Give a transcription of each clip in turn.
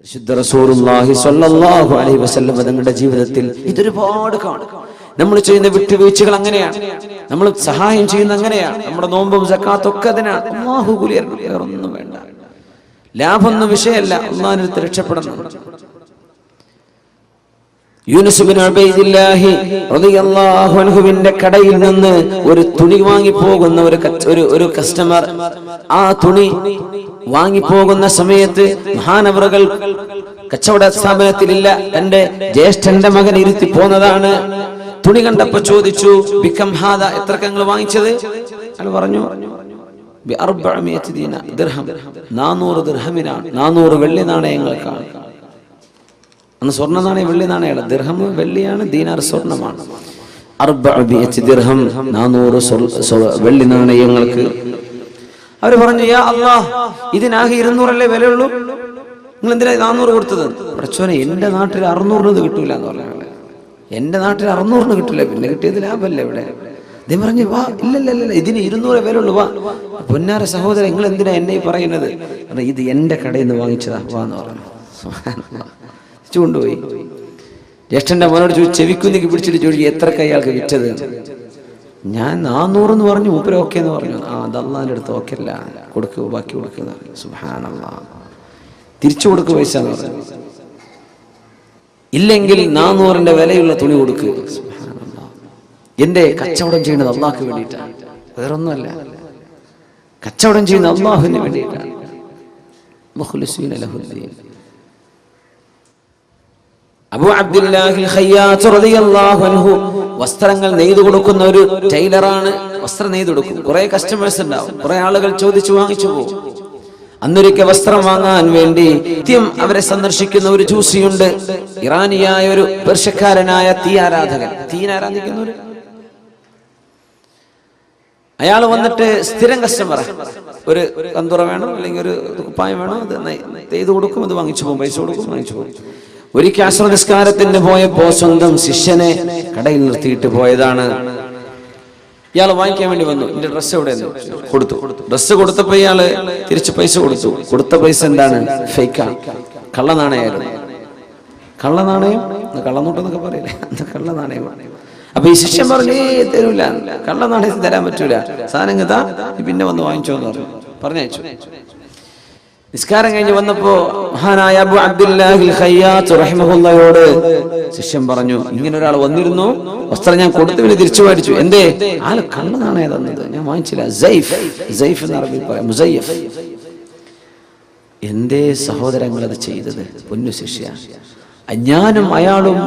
പരിശുദ്ധ റസൂലുള്ളാഹി സ്വല്ലല്ലാഹു അലൈഹി വസല്ലം തങ്ങളുടെ ജീവിതത്തിൽ ഇതൊരുപാട് കാണും. നമ്മൾ ചെയ്യുന്ന വിട്ടുവീഴ്ചകൾ അങ്ങനെയാണ്, നമ്മൾ സഹായം ചെയ്യുന്ന അങ്ങനെയാണ്, നമ്മുടെ നോമ്പും സക്കാത്തും ഒക്കെ അതിനാണ്. അല്ലാഹു കൂലി തരണം, വേറൊന്നും വേണ്ട, ലാഭമൊന്നും വിഷയമല്ല, അല്ലാഹുവിന്റെ അടുത്ത് രക്ഷപ്പെടണം. യൂനുസ് ബിൻ ഉബൈദില്ലാഹി റളിയല്ലാഹു അൻഹുവിന്റെ കടയിൽ നിന്ന് ഒരു തുണി വാങ്ങിപ്പോകുന്ന ഒരു കസ്റ്റമർ ആ തുണി വാങ്ങിപ്പോകുന്ന സമയത്ത് മഹാനവറുകൾ കച്ചവട സ്ഥാപനത്തിലില്ല, തന്റെ ജ്യേഷ്ഠന്റെ മകൻ ഇരുത്തി പോന്നതാണ്. തുണി കണ്ടപ്പോ ചോദിച്ചു, ബികം ഹാദ, എത്രക്ക് നിങ്ങൾ വാങ്ങിച്ചത്? അയാൾ പറഞ്ഞു, 400 ദിർഹം, 400 ദിർഹമിനാണ്, 400 വെള്ളി നാണയങ്ങൾക്കാണ്. അന്ന് സ്വർണ്ണ നാണയം വെള്ളി നാണയമാണ്, ദിർഹം വെള്ളിയാണ്, ദീനാർ സ്വർണ്ണമാണ്. 400 ദിർഹം, 400 വെള്ളി നാണയങ്ങൾക്ക്. അവർ പറഞ്ഞു, യാ അല്ലാഹ്, ഇതിനാകെ 200 വിലയുള്ളൂ, നിങ്ങൾ എന്തിനാ 400 കൊടുത്തത്? പഠിച്ചോനെ, എന്റെ നാട്ടിൽ 600 കിട്ടൂല എന്ന് പറഞ്ഞ, എന്റെ നാട്ടിൽ 600 കിട്ടില്ല, പിന്നെ കിട്ടിയത് ലാഭമല്ലേ ഇവിടെ. അദ്ദേഹം പറഞ്ഞു, വാ, ഇല്ലല്ല, ഇതിന് 200 വിലയുള്ളൂ, വാ. പൊന്നാര സഹോദരൻ, നിങ്ങൾ എന്തിനാ എന്നെ പറയുന്നത്? ഇത് എന്റെ കടയിൽ നിന്ന് വാങ്ങിച്ചതാ, വാ എന്ന് പറഞ്ഞു. കൊണ്ടുപോയി ജ്യേഷ്ഠന്റെ മോനോട് ചോദിച്ചു, ചെവിക്കുന്നിക്ക് പിടിച്ചിട്ട് ചോദിച്ചു, എത്രക്ക് അയാൾക്ക് വിറ്റത്? ഞാൻ 400 എന്ന് പറഞ്ഞു. മൂപ്പര് ഓക്കെ എന്ന് പറഞ്ഞു. അത് അള്ളാഹിന്റെ അടുത്ത് ഓക്കെ അല്ല, കൊടുക്കുക, ബാക്കി കൊടുക്കുക. സുബ്ഹാനല്ലാഹ്, തിരിച്ചു കൊടുക്കുക പൈസ എന്ന് പറഞ്ഞു. ഇല്ലെങ്കിൽ 400ന്റെ വിലയുള്ള തുണി കൊടുക്കുക. സുബ്ഹാനല്ലാഹ്, എന്റെ കച്ചവടം ചെയ്യുന്നത് അള്ളാഹ്ക്ക് വേണ്ടിയിട്ടാണ്, വേറൊന്നുമല്ല. കച്ചവടം ചെയ്യുന്നത് അള്ളാഹുവിന് വേണ്ടിയിട്ടാണ്. മുഖ്ലിസീന ലഹുദ്ദീൻ. അബൂ അബ്ദുല്ലാഹിൽ ഖയ്യാത്ത് റളിയല്ലാഹു അൻഹു വസ്ത്രങ്ങൾ നെയ്തു കൊടുക്കുന്ന ഒരു ടൈലറാണ്. വസ്ത്രം നെയ്തു കൊടുക്കും. കുറെ കസ്റ്റമേഴ്സ് ഉണ്ടാവും, കുറെ ആളുകൾ ചോദിച്ചു വാങ്ങിച്ചു പോകും. അന്നൊരിക്കൽ വസ്ത്രം വാങ്ങാൻ വേണ്ടി നിത്യം അവരെ സന്ദർശിക്കുന്ന ഒരു ജൂസിയുണ്ട്, ഇറാനിയായ ഒരു പേർഷ്യക്കാരനായ തീ ആരാധിക്കുന്ന അയാൾ വന്നിട്ട് സ്ഥിരം കസ്റ്റമർ, ഒരു കന്തുറ വേണം അല്ലെങ്കിൽ ഒരു കുപ്പായം വേണം, അത് നെയ്തു കൊടുക്കും, അത് വാങ്ങിച്ചു പോകും, പൈസ കൊടുക്കും, വാങ്ങിച്ചു പോകും. ഒരിക്കൽ അസ്ർ നിസ്കാരത്തിന് പോയപ്പോ സ്വന്തം ശിഷ്യനെ കടയിൽ നിർത്തിയിട്ട് പോയതാണ്. ഇയാൾ വാങ്ങിക്കാൻ വേണ്ടി വന്നു. എന്റെ ഡ്രസ്സ് എവിടെ കൊടുത്തു. ഡ്രസ്സ് കൊടുത്തപ്പോ ഇയാള് തിരിച്ച് പൈസ കൊടുത്തു. കൊടുത്ത പൈസ എന്താണ്? ഫേക്കാണ്, കള്ളനാണയമായിരുന്നു. കള്ളനാണയം, കള്ളനോട്ടെന്നൊക്കെ പറയില്ലേ, അത് കള്ളനാണയമാണ്. അപ്പൊ ഈ ശിഷ്യൻ പറഞ്ഞു, തരൂല, കള്ളനാണയം തരാൻ പറ്റൂല, സാധനം കഥാ പിന്നെ വന്ന് വാങ്ങിച്ചോ എന്ന് പറഞ്ഞയച്ചു. നിസ്കാരം കഴിഞ്ഞ് വന്നപ്പോ മഹാനായ അബൂ അബ്ദുല്ലാഹിൽ ഖയ്യാത്ത് റഹിമഹുല്ലാഹയോട് ശിഷ്യൻ പറഞ്ഞു, ഇങ്ങനെ ഒരാൾ വന്നിരുന്നു, വസ്ത്രം ഞാൻ കൊടുത്തുവിന് തിരിച്ചു മേടിച്ചു. എന്തേ? ആള് കള്ളനാണയം തന്നത്, ഞാൻ വാങ്ങിച്ചില്ല. സൈഫ് എന്ന് അറബിയിൽ പറയാം, മുസയ്യഫ്. എന്തേ സഹോദരങ്ങൾ അത് ചെയ്തത്? പൊന്നു ശിഷ്യ, ഞാനും അയാളും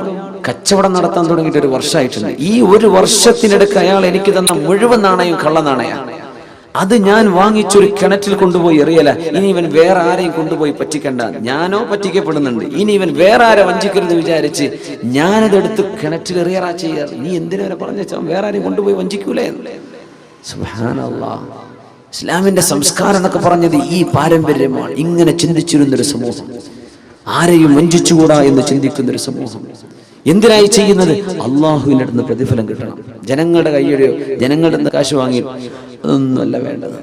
കച്ചവടം നടത്താൻ തുടങ്ങിയിട്ട് 1 വർഷമായിട്ടുണ്ട്. ഈ 1 വർഷത്തിനിടയ്ക്ക് അയാൾ എനിക്ക് തന്ന മുഴുവൻ നാണയം കള്ളനാണയാണ്. അത് ഞാൻ വാങ്ങിച്ചൊരു കിണറ്റിൽ കൊണ്ടുപോയി എറിയല. ഇനി ഇവൻ വേറെ ആരെയും കൊണ്ടുപോയി പറ്റിക്കണ്ട, ഞാനോ പറ്റിക്കപ്പെടുന്നുണ്ട്, ഇനി ഇവൻ വേറെ ആരെ വഞ്ചിക്കരുത് വിചാരിച്ച് ഞാനതെടുത്ത് കിണറ്റിൽ എറിയറാ ചെയ്യാറ്. നീ എന്തിനവരെ പറഞ്ഞാൽ വേറെ ആരെയും കൊണ്ടുപോയി വഞ്ചിക്കൂലേ? സുബ്ഹാനല്ലാഹ്, ഇസ്ലാമിന്റെ സംസ്കാരം എന്നൊക്കെ പറഞ്ഞത് ഈ പാരമ്പര്യമാണ്. ഇങ്ങനെ ചിന്തിച്ചിരുന്നൊരു സമൂഹം, ആരെയും വഞ്ചിച്ചുകൂടാ എന്ന് ചിന്തിക്കുന്നൊരു സമൂഹം. എന്തിനായി ചെയ്യുന്നത്? അള്ളാഹുവിൻ്റെ അടുത്ത് പ്രതിഫലം കിട്ടണം. ജനങ്ങളുടെ കയ്യിലെയോ ജനങ്ങളുടെ അടുത്ത് കാശ് വാങ്ങി അതൊന്നുമല്ല വേണ്ടത്.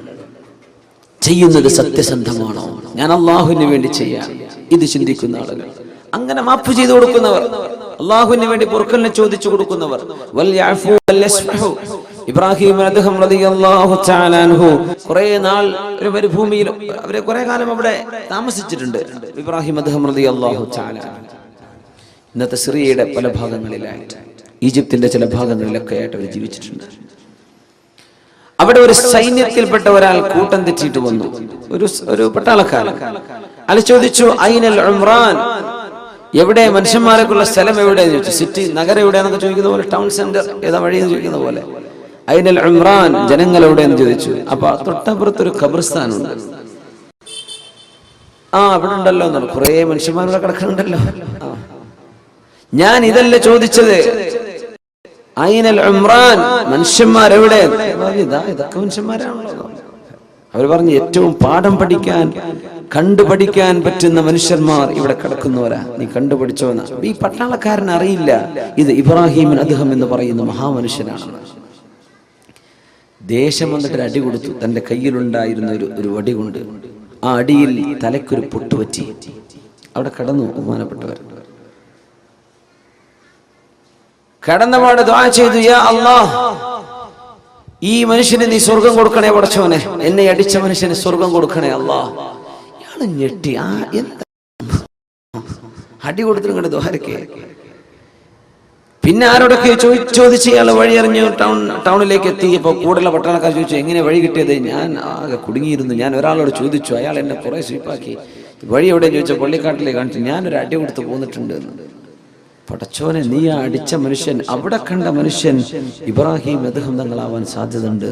ചെയ്യുന്നത് സത്യസന്ധമാണോ, ഞാൻ അള്ളാഹുവിന് വേണ്ടി ചെയ്യാം, ഇത് ചിന്തിക്കുന്ന ആളുകൾ. അങ്ങനെ മാപ്പ് ചെയ്തു കൊടുക്കുന്നവർ, അള്ളാഹുവിന് വേണ്ടി പൊറുക്കലിനെ ചോദിച്ചു കൊടുക്കുന്നവർ. ഇബ്രാഹിം അദ്ദേഹം റളിയല്ലാഹു തആല അൻഹു കുറെ നാൾ ഒരു മരുഭൂമിയിൽ അവരെ കുറെ കാലം അവിടെ താമസിച്ചിട്ടുണ്ട്. ഇബ്രാഹിം അദ്ദേഹം റളിയല്ലാഹു തആല ഇന്നത്തെ സിറിയയുടെ പല ഭാഗങ്ങളിലായിട്ട്, ഈജിപ്തിന്റെ ചില ഭാഗങ്ങളിലൊക്കെ ആയിട്ട് അവർ ജീവിച്ചിട്ടുണ്ട്. അവിടെ ഒരു സൈന്യത്തിൽപ്പെട്ട ഒരാൾ കൂട്ടം തെറ്റിയിട്ട് വന്നു, ഒരു പട്ടാളക്കാരൻ. അയാൾ ചോദിച്ചു, ഐനൽ ഉംറാൻ, എവിടെ മനുഷ്യന്മാർക്കുള്ള സ്ഥലം എവിടെയെന്ന് ചോദിച്ചു. സിറ്റി, നഗരം എവിടെയാണെന്നൊക്കെ ചോദിക്കുന്ന പോലെ, ടൗൺ സെന്റർ ഏതാ വഴിയെന്ന് ചോദിക്കുന്ന പോലെ, ഐനൽ ഉംറാൻ, ജനങ്ങൾ എവിടെയെന്ന് ചോദിച്ചു. അപ്പൊ തൊട്ടപ്പുറത്തൊരു ഖബർസ്ഥാനുണ്ട്. അവിടെ ഉണ്ടല്ലോ എന്നാണ്, കുറെ മനുഷ്യന്മാരുടെ കിടക്കുന്നുണ്ടല്ലോ. ഞാൻ ഇതല്ല ചോദിച്ചത്, ഐനൽ ഉംറാൻ, മനുഷ്യന്മാരെവിടെ? ഇതൊക്കെ മനുഷ്യന്മാരാണല്ലോ. അവർ പറഞ്ഞു, ഏറ്റവും പാഠം പഠിക്കാൻ, കണ്ടുപഠിക്കാൻ പറ്റുന്ന മനുഷ്യന്മാർ ഇവിടെ കിടക്കുന്നവരാ, നീ കണ്ടുപഠിച്ചോന്ന. ഈ പട്ടാളക്കാരൻ അറിയില്ല ഇത് ഇബ്രാഹിം അദ്ദേഹം എന്ന് പറയുന്ന മഹാമനുഷ്യനാണ്. ദേഷ്യം വന്നിട്ട് ഒരു അടി കൊടുത്തു. തന്റെ കയ്യിലുണ്ടായിരുന്ന ഒരു വടി കൊണ്ട് ആ അടിയിൽ തലക്കൊരു പൊട്ടുപറ്റി. അവിടെ കിടന്നു. ബഹുമാനപ്പെട്ടവർ കിടന്നപാട് ദുആ ചെയ്തു, യാ അല്ലാഹ്, ഈ മനുഷ്യന് നീ സ്വർഗം കൊടുക്കണേ പടച്ചോനെ, എന്നെ അടിച്ച മനുഷ്യന് സ്വർഗം കൊടുക്കണേ അല്ലാഹ്. ഇയാള് ഞെട്ടി. എന്താ അടി കൊടുത്തിട്ട് ദ്വാരക്കേ. പിന്നെ ആരോടൊക്കെ ചോദിച്ച് ഇയാൾ വഴി അറിഞ്ഞു ടൗണിലേക്ക് എത്തിയപ്പോ കൂടുതൽ പട്ടണക്കാർ ചോദിച്ചു, എങ്ങനെ വഴി കിട്ടിയത്? ഞാൻ ആകെ കുടുങ്ങിയിരുന്നു. ഞാൻ ഒരാളോട് ചോദിച്ചു, അയാൾ എന്നെ കുറെ സ്വീപ്പാക്കി. വഴി എവിടെ ചോദിച്ചാൽ പള്ളിക്കാട്ടിലേക്ക് കാണിച്ചു. ഞാനൊരു അടി കൊടുത്ത് പോന്നിട്ടുണ്ട്. പടച്ചോനെ, നീ ആ അടിച്ച മനുഷ്യൻ, അവിടെ കണ്ട മനുഷ്യൻ ഇബ്രാഹിം അദ്ദേഹം തങ്ങളാവാൻ സാധ്യതയുണ്ട്.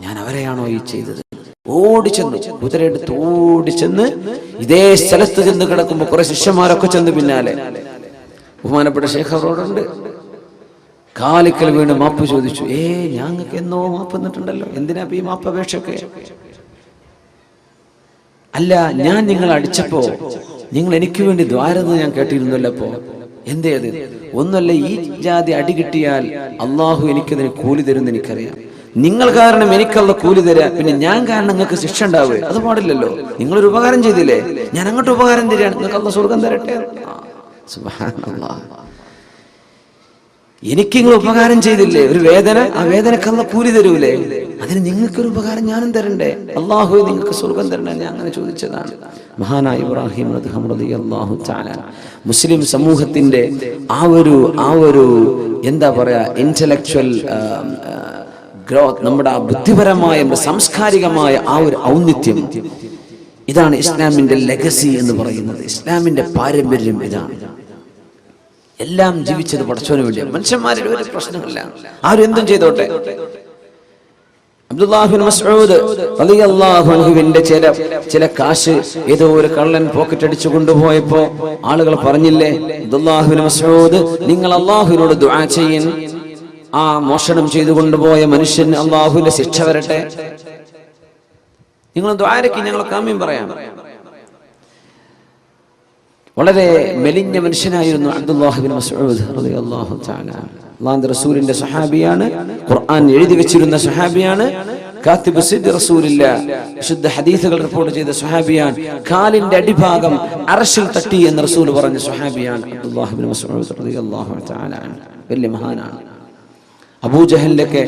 ഞാൻ അവരെയാണോ ഈ ചെയ്തത്? ഓടിച്ചെന്നു, കുതിരയെടുത്ത് ഓടിച്ചെന്ന് ഇതേ സ്ഥലത്ത് ചെന്ന് കിടക്കുമ്പോ കുറെ ശിഷ്യന്മാരൊക്കെ ചെന്ന് പിന്നാലെ. ബഹുമാനപ്പെട്ട ശേഖ് അവരോടുണ്ട്. കാലിക്കൽ വീണ് മാപ്പ് ചോദിച്ചു. ഞങ്ങൾക്ക് എന്നോ മാപ്പ് തന്നിട്ടുണ്ടല്ലോ, എന്തിനാ ഈ മാപ്പ് അപേക്ഷയൊക്കെ? അല്ല, ഞാൻ നിങ്ങളെ അടിച്ചപ്പോ നിങ്ങൾ എനിക്ക് വേണ്ടി ദ്വാരെന്ന് ഞാൻ കേട്ടിരുന്നല്ലോ. അപ്പോ എന്തേ അത്? ഒന്നല്ല, ഈ ജാതി അടി കിട്ടിയാൽ അള്ളാഹു എനിക്കതിന് കൂലി തരുമെന്ന് എനിക്കറിയാം. നിങ്ങൾ കാരണം എനിക്കല്ല കൂലി തരാ, പിന്നെ ഞാൻ കാരണം നിങ്ങൾക്ക് ശിക്ഷ ഉണ്ടാവുക അത് പാടില്ലല്ലോ. നിങ്ങളൊരു ഉപകാരം ചെയ്തില്ലേ, ഞാൻ അങ്ങോട്ട് ഉപകാരം തരാണ്, നിങ്ങൾക്ക് അള്ളാഹ് സ്വർഗം തരട്ടെ. സുബ്ഹാനല്ലാഹ്. എനിക്ക് നിങ്ങൾ ഉപകാരം ചെയ്തില്ലേ, ഒരു വേദന, ആ വേദനക്കല്ല കൂലി തരൂലേ? അതിന് നിങ്ങൾക്കൊരു ഉപകാരം ഞാനും തരണ്ടേ? അള്ളാഹു നിങ്ങൾക്ക് സ്വർഗം തരണ്ടേ? ഞാൻ അങ്ങനെ ചോദിച്ചതാണ്. മഹാനായ ഇബ്രാഹിം റളിയല്ലാഹു തആല മുസ്ലിം സമൂഹത്തിന്റെ ആ ഒരു എന്താ പറയാ, ഇന്റലക്ച്വൽ ഗ്രോത്ത്, നമ്മുടെ ബുദ്ധിപരമായ സാംസ്കാരികമായ ആ ഒരു ഔന്നിത്യം, ഇതാണ് ഇസ്ലാമിന്റെ ലെഗസി എന്ന് പറയുന്നത്. ഇസ്ലാമിന്റെ പാരമ്പര്യം ഇതാണ്. എല്ലാം ജീവിച്ചത് പടച്ചോന് വേണ്ടിയാണ്. മനുഷ്യന്മാരുടെ ഒരു പ്രശ്നമില്ല, ആരും എന്തും ചെയ്തോട്ടെ. അബ്ദുല്ലാഹ് ബിൻ മസ്ഊദ് റളിയല്ലാഹു അൻഹുവിന്റെ ചില കാശ് ഏതോ ഒരു കള്ളൻ പോക്കറ്റ് അടിച്ചു കൊണ്ടുപോയപ്പോ ആളുകൾ പറഞ്ഞില്ലേ, അബ്ദുല്ലാഹ് ബിൻ മസ്ഊദ്, നിങ്ങൾ അല്ലാഹുവിനോട് ദുആ ചെയ്യൻ, ആ മോഷണം ചെയ്തു കൊണ്ടുപോയ മനുഷ്യന് അല്ലാഹുവിന്റെ ശിക്ഷ വരട്ടെ. നിങ്ങൾ ദുആരക്ക് ഞങ്ങൾ കാമ്യം പറയാം. വളരെ മെലിഞ്ഞ മനുഷ്യനായിരുന്നു അബ്ദുല്ലാഹ് ബിൻ മസ്ഊദ് റളിയല്ലാഹു തആല. അല്ലാഹുവിന്റെ റസൂലിന്റെ സഹാബിയാണ്, ഖുർആൻ എഴുതി വെച്ചിരുന്ന സഹാബിയാണ്, കാത്തിബ് സിദ്ദ് റസൂലില്ലാ, വിശുദ്ധ ഹദീസുകൾ റിപ്പോർട്ട് ചെയ്ത സഹാബിയാണ്. കാലിന്റെ അടിഭാഗം അർശിൽ തട്ടി എന്ന് റസൂൽ പറഞ്ഞ സഹാബിയാണ് അബ്ദുല്ലാഹ് ബിൻ മസ്ഊദ് റളിയല്ലാഹു തആല. വലിയ മഹാനാണ്. അബൂജഹലിന്റെ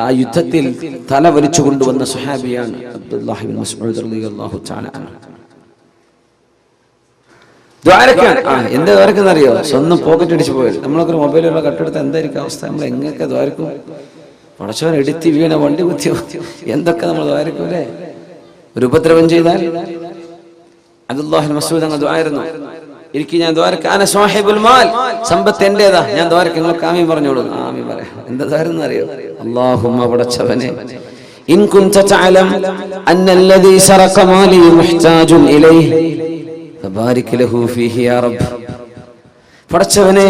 ആ യുദ്ധത്തിൽ തല വലിച്ചു കൊണ്ടുവന്ന സഹാബിയാണ് അബ്ദുല്ലാഹ് ബിൻ മസ്ഊദ് റളിയല്ലാഹു തആല. എന്താ ദ്വാരക്കെന്നറിയോ? സ്വന്തം പോക്കറ്റ് അടിച്ചു പോയത്. നമ്മളൊക്കെ മൊബൈലുള്ള കട്ടെടുത്ത് എന്തായിരിക്കും അവസ്ഥ? നമ്മൾ എങ്ങനെയൊക്കെ ദ്വാരക്കും? പടച്ചവൻ എടുത്തി വീണ, വണ്ടി കുത്തിയോ, എന്തൊക്കെ നമ്മൾ ദ്വാരക്കൂലേ? ഒരു ഉപദ്രവം ചെയ്താൽ അബ്ദുല്ലാഹ് ബിൻ മസ്ഊദ് അങ്ങ് ദ്വാരുന്നു, എനിക്ക് ഞാൻ ദ്വാരക്ക, അന സാഹിബുൽ മാൽ, സമ്പത്ത് എന്റേതാ, ഞാൻ ദ്വാരക്ക, നിങ്ങൾക്ക് ആമീൻ പറഞ്ഞോളൂ. ആമീൻ പറയാം. എന്താ ദ്വാരെന്ന് അറിയോ? അല്ലാഹുമ്മ പടച്ചവനെ, ഇൻ കുൻത തഅലം അന്നല്ലദീ സറഖ മാലി മുഹ്താജുൻ ഇലൈഹി ഫബാരിക് ലഹു ഫീഹി യാ റബ്ബ്. പടച്ചവനെ,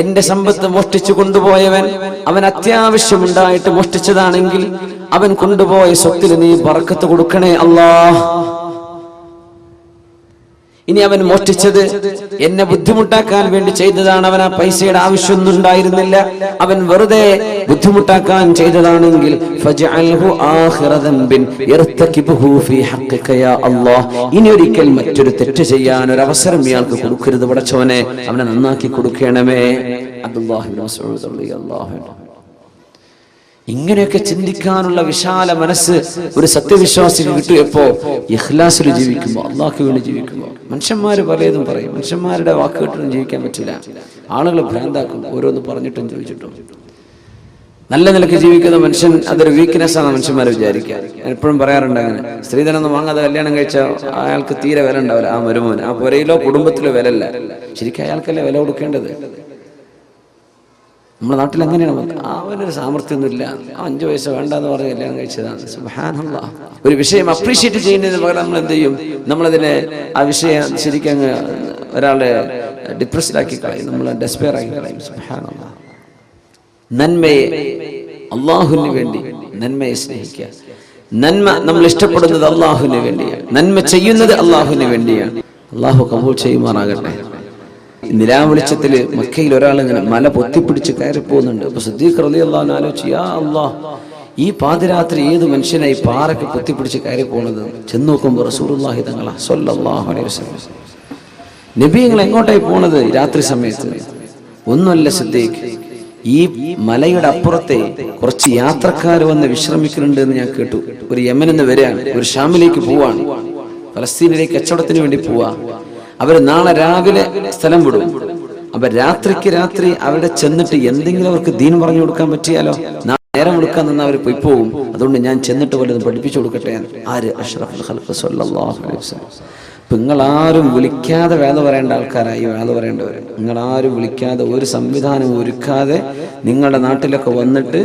എന്റെ സമ്പത്ത് മോഷ്ടിച്ചു കൊണ്ടുപോയവൻ, അവൻ അത്യാവശ്യമുണ്ടായിട്ട് മോഷ്ടിച്ചതാണെങ്കിൽ അവൻ കൊണ്ടുപോയ സ്വത്തിൽ നീ ബർക്കത്ത് കൊടുക്കണേ അല്ലാഹ്. ഇനി അവൻ മോഷ്ടിച്ചത് എന്നെ ബുദ്ധിമുട്ടാക്കാൻ വേണ്ടി ചെയ്തതാണ്, അവൻ ആ പൈസയുടെ ആവശ്യമൊന്നും ഉണ്ടായിരുന്നില്ല, അവൻ വെറുതെ ബുദ്ധിമുട്ടാക്കാൻ ചെയ്തതാണെങ്കിൽ ഫജ്അൽഹു ആഖിറ ദംബിൻ യർതകിബുഹു ഫീ ഹഖ്ഖിക യാ അല്ലാഹ്. ഇനി ഒരിക്കൽ മറ്റൊരു തെറ്റ് ചെയ്യാൻ ഒരു അവസരം ഇയാൾക്ക് കൊടുക്കരുത് പടച്ചവനെ, അവനെ നന്നാക്കി കൊടുക്കണമേ. അബ്ദുല്ലാഹ് ബിൻ മസ്ഊദ് റളിയല്ലാഹു അൻഹു. ഇങ്ങനെയൊക്കെ ചിന്തിക്കാനുള്ള വിശാല മനസ്സ് ഒരു സത്യവിശ്വാസിക്ക് കിട്ടിയപ്പോ, ഇഖ്ലാസിൽ ജീവിക്കുമ്പോ, അള്ളാഹ്ക്ക് വേണ്ടി ജീവിക്കുമ്പോ. മനുഷ്യന്മാര് പലതും പറയും, മനുഷ്യന്മാരുടെ വാക്ക് കേട്ടിട്ടും ജീവിക്കാൻ പറ്റില്ല. ആളുകൾ ഭ്രാന്താക്കും, ഓരോന്ന് പറഞ്ഞിട്ടും ചോദിച്ചിട്ടും. നല്ല നിലയ്ക്ക് ജീവിക്കുന്ന മനുഷ്യൻ അതൊരു വീക്ക്നെസ് ആണ് മനുഷ്യന്മാരെ വിചാരിക്കുക. ഞാൻ എപ്പോഴും പറയാറുണ്ട്, അങ്ങനെ സ്ത്രീധനൊന്നും വാങ്ങാതെ കല്യാണം കഴിച്ചാൽ അയാൾക്ക് തീരെ വില ഉണ്ടാവില്ല. ആ മരുമോൻ, ആ പുരയിലോ കുടുംബത്തിലോ വിലല്ല. ശരിക്കും അയാൾക്കല്ലേ വില കൊടുക്കേണ്ടത്. നമ്മുടെ നാട്ടിൽ എങ്ങനെയാണ്? അവനൊരു സാമർത്ഥ്യമൊന്നുമില്ല, 5 വയസ്സ് വേണ്ടെന്ന് പറഞ്ഞ് കല്യാണം കഴിച്ചതാണ്. സുബ്ഹാനല്ലാഹ്. ഒരു വിഷയം അപ്രീഷിയേറ്റ് ചെയ്യുന്നതിന് പകരം നമ്മൾ എന്ത് ചെയ്യും? നമ്മളതിനെ, ആ വിഷയം ശരിക്കും അങ്ങ് ഒരാളെ ഡിപ്രസ്ഡാക്കി കളയും, നമ്മൾ ഡെസ്പെയർ ആക്കി കളയും. സുബ്ഹാനല്ലാഹ്. നന്മയെ, അള്ളാഹുവിന് വേണ്ടി നന്മയെ സ്നേഹിക്കുക. നന്മ നമ്മൾ ഇഷ്ടപ്പെടുന്നത് അള്ളാഹുവിന് വേണ്ടിയാണ്, നന്മ ചെയ്യുന്നത് അള്ളാഹുവിന് വേണ്ടിയാണ്. അള്ളാഹു കബൂൽ ചെയ്യുമാറാകട്ടെ. നിലാവെളിച്ചത്തില് മക്കയിൽ ഒരാളിങ്ങനെ മല പൊത്തിപ്പിടിച്ച് കയറി പോകുന്നുണ്ട്. അപ്പൊ സിദ്ദീഖ് റളിയല്ലാഹു അൻഹു ആലോചിച്ചു, യാ അല്ലാഹ്, ഈ പാതിരാത്രി ഏത് മനുഷ്യനായി പാറയ്ക്ക് പൊത്തിപ്പിടിച്ച് കയറി പോകുന്നത്? ചെന്ന് നോക്കുമ്പോൾ റസൂലുള്ളാഹി തങ്ങളാ സ്വല്ലല്ലാഹു അലൈഹി വസല്ലം. നബി നിങ്ങൾ എങ്ങോട്ടായി പോണത് രാത്രി സമയത്ത്? ഒന്നുമല്ല സിദ്ദീഖ്, ഈ മലയുടെ അപ്പുറത്തെ കുറച്ച് യാത്രക്കാർ വന്ന് വിശ്രമിക്കുന്നുണ്ട് എന്ന് ഞാൻ കേട്ടു. ഒരു യമനിൽ നിന്ന് വരികയാണ്, ഒരു ഷാമിലേക്ക് പോവാണ്, ഫലസ്തീനിലേക്ക് കച്ചവടത്തിന് വേണ്ടി പോവാ. അവര് നാളെ രാവിലെ സ്ഥലം വിടും. അപ്പൊ രാത്രിക്ക് രാത്രി അവിടെ ചെന്നിട്ട് എന്തെങ്കിലും അവർക്ക് ദീൻ പറഞ്ഞു കൊടുക്കാൻ പറ്റിയാലോ? നേരം കൊടുക്കാൻ നിന്ന് അവർ പോയി പോകും. അതുകൊണ്ട് ഞാൻ ചെന്നിട്ട് വല്ലതും പഠിപ്പിച്ചു കൊടുക്കട്ടെ. ആര്? അഷ്റഫുൽ ഖൽഖ് സ്വല്ലല്ലാഹു അലൈഹി വസല്ലം. ഇപ്പൊ നിങ്ങളാരും വിളിക്കാതെ വേദ പറയേണ്ട ആൾക്കാരായി വേദ പറയേണ്ടവർ. നിങ്ങളാരും വിളിക്കാതെ, ഒരു സംവിധാനം ഒരുക്കാതെ നിങ്ങളുടെ നാട്ടിലൊക്കെ വന്നിട്ട്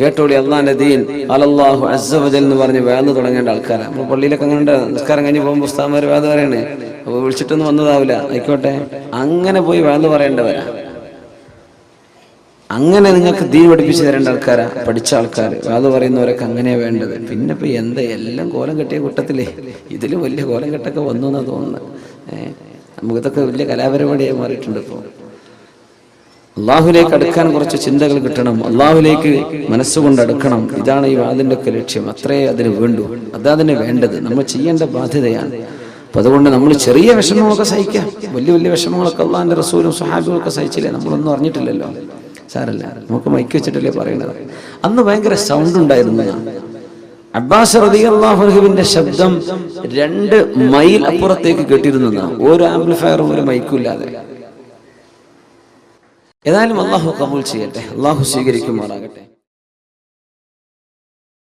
കേട്ടോളി അള്ളാന്റെ ദീൻ അലല്ലാഹു അസ്സ വജൽ എന്ന് പറഞ്ഞ് വേദ തുടങ്ങേണ്ട ആൾക്കാരാണ്. നമ്മൾ പള്ളിയിലൊക്കെ അങ്ങനെ നിസ്കാരം കഴിഞ്ഞ് പോകുമ്പോൾ ഉസ്താദ്മാർ വേദ പറയണേ, അപ്പോൾ വിളിച്ചിട്ടൊന്നും വന്നതാവില്ല, ആയിക്കോട്ടെ. അങ്ങനെ പോയി വേദ പറയേണ്ടവരാ. അങ്ങനെ നിങ്ങൾക്ക് ദീൻ പഠിപ്പിച്ചു തരേണ്ട ആൾക്കാരാ, പഠിച്ച ആൾക്കാർ. വേദ പറയുന്നവരൊക്കെ അങ്ങനെയാ വേണ്ടത്. പിന്നെ ഇപ്പൊ എന്താ എല്ലാം കോലം കെട്ടിയ കൂട്ടത്തിലേ ഇതിലും വലിയ കോലം കെട്ടൊക്കെ വന്നു എന്നാ തോന്നുന്നത്. നമുക്കിതൊക്കെ വലിയ കലാപരിപാടിയായി മാറിയിട്ടുണ്ട്. ഇപ്പോൾ അള്ളാഹുലേക്ക് അടുക്കാൻ കുറച്ച് ചിന്തകൾ കിട്ടണം, അള്ളാഹുലേക്ക് മനസ്സുകൊണ്ട് അടുക്കണം. ഇതാണ് ഈ വാദിന്റെ ഒക്കെ ലക്ഷ്യം. അത്രേ അതിന് വേണ്ടു, അതതിന് വേണ്ടത്, നമ്മൾ ചെയ്യേണ്ട ബാധ്യതയാണ്. അപ്പൊ അതുകൊണ്ട് നമ്മൾ ചെറിയ വിഷമങ്ങളൊക്കെ സഹിക്കാം. വലിയ വലിയ വിഷമങ്ങളൊക്കെ അള്ളാഹിന്റെ റസൂലും സ്വഹാബികളൊക്കെ സഹിച്ചില്ലേ? നമ്മളൊന്നും അറിഞ്ഞിട്ടില്ലല്ലോ, സാരല്ല, നമുക്ക് മൈക്ക് വെച്ചിട്ടല്ലേ പറയണത്. അന്ന് ഭയങ്കര സൗണ്ട് ഉണ്ടായിരുന്നു. അബ്ബാസ് റളിയല്ലാഹു അൻഹുവിന്റെ ശബ്ദം 2 മൈൽ അപ്പുറത്തേക്ക് കേട്ടിരുന്നു, ഒരു ആംപ്ലിഫയറും ഒരു മൈക്കും ഇല്ലാതെ. ഏതായാലും അള്ളാഹു കബൂൽ ചെയ്യട്ടെ, അള്ളാഹു സ്വീകരിക്കുമാറാകട്ടെ.